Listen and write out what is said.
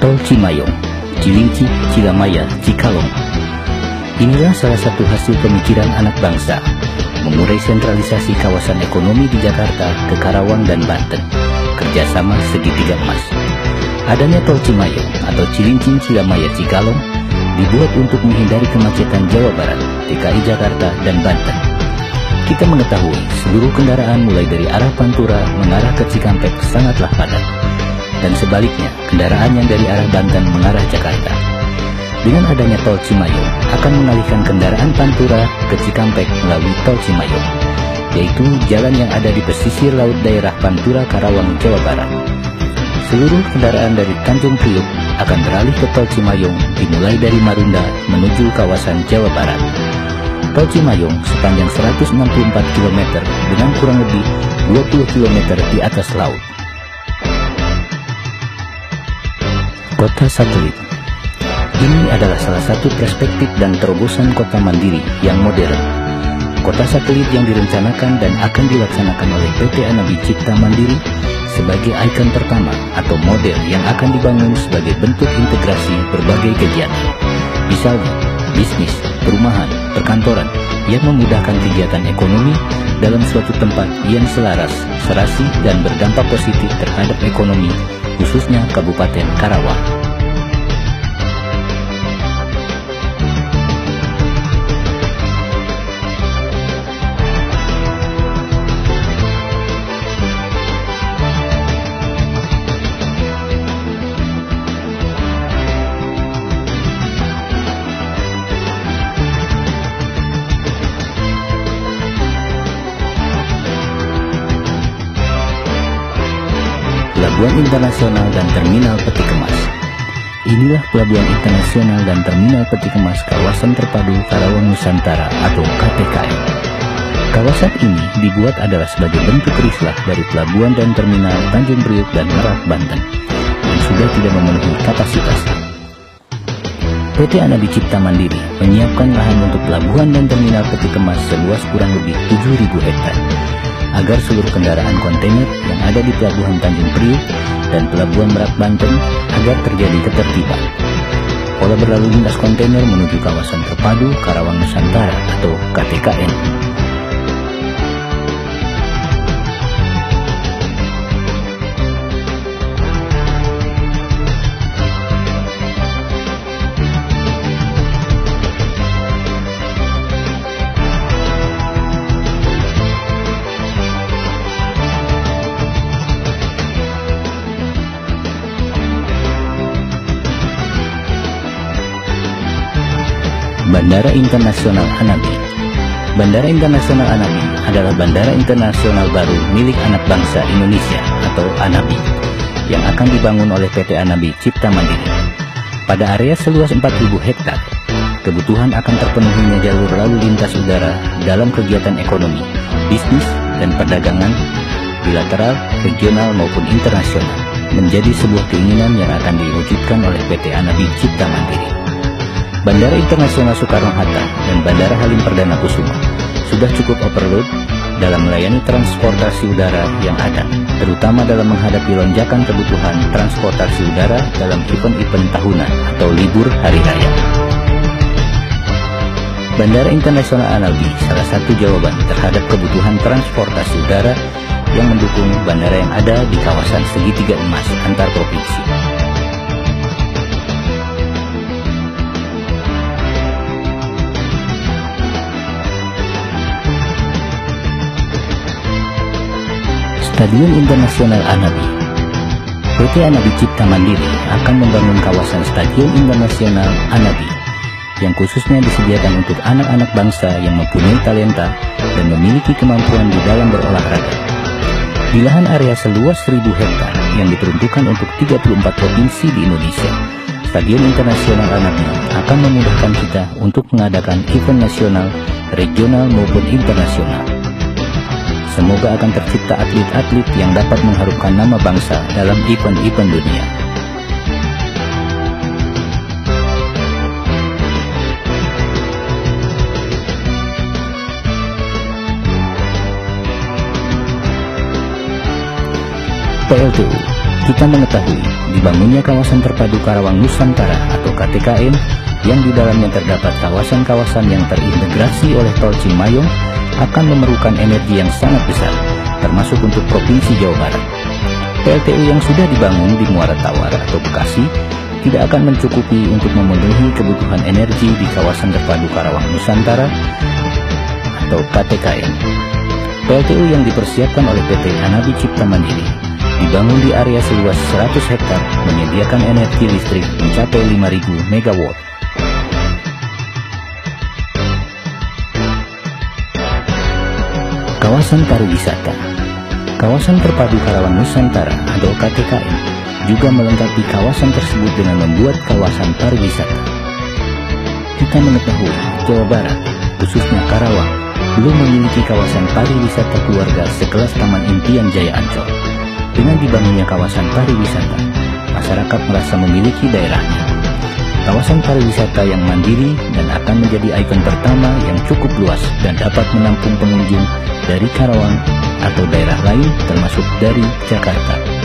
Tol Cimayong, Cilincing, Cilamaya, Cikalong. Inilah salah satu hasil pemikiran anak bangsa, mengurai sentralisasi kawasan ekonomi di Jakarta ke Karawang dan Banten, kerjasama segitiga emas. Adanya Tol Cimayong atau Cilincing, Cilamaya, Cikalong dibuat untuk menghindari kemacetan Jawa Barat, DKI Jakarta, dan Banten. Kita mengetahui seluruh kendaraan mulai dari arah Pantura mengarah ke Cikampek sangatlah padat, dan sebaliknya kendaraan yang dari arah Banten mengarah Jakarta. Dengan adanya Tol Cimayong akan mengalihkan kendaraan Pantura ke Cikampek melalui Tol Cimayong, yaitu jalan yang ada di pesisir laut daerah Pantura, Karawang, Jawa Barat. Seluruh kendaraan dari Tanjung Priok akan beralih ke Tol Cimayong dimulai dari Marunda menuju kawasan Jawa Barat. Tol Cimayong sepanjang 164 km dengan kurang lebih 20 km di atas laut. Kota satelit. Ini adalah salah satu perspektif dan terobosan kota mandiri yang modern. Kota satelit yang direncanakan dan akan dilaksanakan oleh PT Anabi Cipta Mandiri sebagai ikon pertama atau model yang akan dibangun sebagai bentuk integrasi berbagai kegiatan. Misalnya, bisnis, perumahan, perkantoran yang memudahkan kegiatan ekonomi dalam suatu tempat yang selaras, serasi, dan berdampak positif terhadap ekonomi, khususnya Kabupaten Karawang. Pelabuhan Internasional dan Terminal Peti Kemas. Inilah Pelabuhan Internasional dan Terminal Peti Kemas kawasan terpadu Karawang Nusantara atau KTKN. Kawasan ini dibuat adalah sebagai bentuk rislah dari pelabuhan dan terminal Tanjung Priok dan Merak, Banten yang sudah tidak memenuhi kapasitasnya. PT Anabi Cipta Mandiri menyiapkan lahan untuk pelabuhan dan terminal peti kemas seluas kurang lebih 7.000 hektar agar seluruh kendaraan kontainer yang ada di pelabuhan Tanjung Priok dan pelabuhan Merak, Banten agar terjadi ketertiban. Pola berlalu lintas kontainer menuju kawasan terpadu Karawang Nusantara atau KTKN. Bandara Internasional Anabi. Bandara Internasional Anabi adalah bandara internasional baru milik anak bangsa Indonesia atau Anabi yang akan dibangun oleh PT Anabi Cipta Mandiri. Pada area seluas 4.000 hektar, kebutuhan akan terpenuhinya jalur lalu lintas udara dalam kegiatan ekonomi, bisnis, dan perdagangan bilateral, regional maupun internasional menjadi sebuah keinginan yang akan diwujudkan oleh PT Anabi Cipta Mandiri. Bandara Internasional Soekarno-Hatta dan Bandara Halim Perdana Kusuma sudah cukup overload dalam melayani transportasi udara yang ada, terutama dalam menghadapi lonjakan kebutuhan transportasi udara dalam event-event tahunan atau libur hari raya. Bandara Internasional Anabi salah satu jawaban terhadap kebutuhan transportasi udara yang mendukung bandara yang ada di kawasan segitiga emas antar provinsi. Stadion Internasional Anabi. PT Anabi Cipta Mandiri akan membangun kawasan Stadion Internasional Anabi yang khususnya disediakan untuk anak-anak bangsa yang mempunyai talenta dan memiliki kemampuan di dalam berolahraga. Di lahan area seluas 1.000 hektar yang diperuntukkan untuk 34 provinsi di Indonesia, Stadion Internasional Anabi akan memudahkan kita untuk mengadakan event nasional, regional maupun internasional. Semoga akan tercipta atlet-atlet yang dapat mengharumkan nama bangsa dalam event-event dunia. PLTU, Kita mengetahui dibangunnya kawasan terpadu Karawang Nusantara atau KTKN yang di dalamnya terdapat kawasan-kawasan yang terintegrasi oleh Tol Cimayong akan memerlukan energi yang sangat besar, termasuk untuk Provinsi Jawa Barat. PLTU yang sudah dibangun di Muara Tawar atau Bekasi tidak akan mencukupi untuk memenuhi kebutuhan energi di kawasan terpadu Karawang Nusantara atau KTKN. PLTU yang dipersiapkan oleh PT Anabi Cipta Mandiri dibangun di area seluas 100 hektar menyediakan energi listrik mencapai 5.000 MW. Kawasan pariwisata. Kawasan terpadu Karawang Nusantara atau KTKN juga melengkapi kawasan tersebut dengan membuat kawasan pariwisata. Kita mengetahui Jawa Barat, khususnya Karawang, belum memiliki kawasan pariwisata keluarga sekelas Taman Impian Jaya Ancol. Dengan dibangunnya kawasan pariwisata, masyarakat merasa memiliki daerahnya. Kawasan pariwisata yang mandiri dan akan menjadi ikon pertama yang cukup luas dan dapat menampung pengunjung dari Karawang atau daerah lain termasuk dari Jakarta.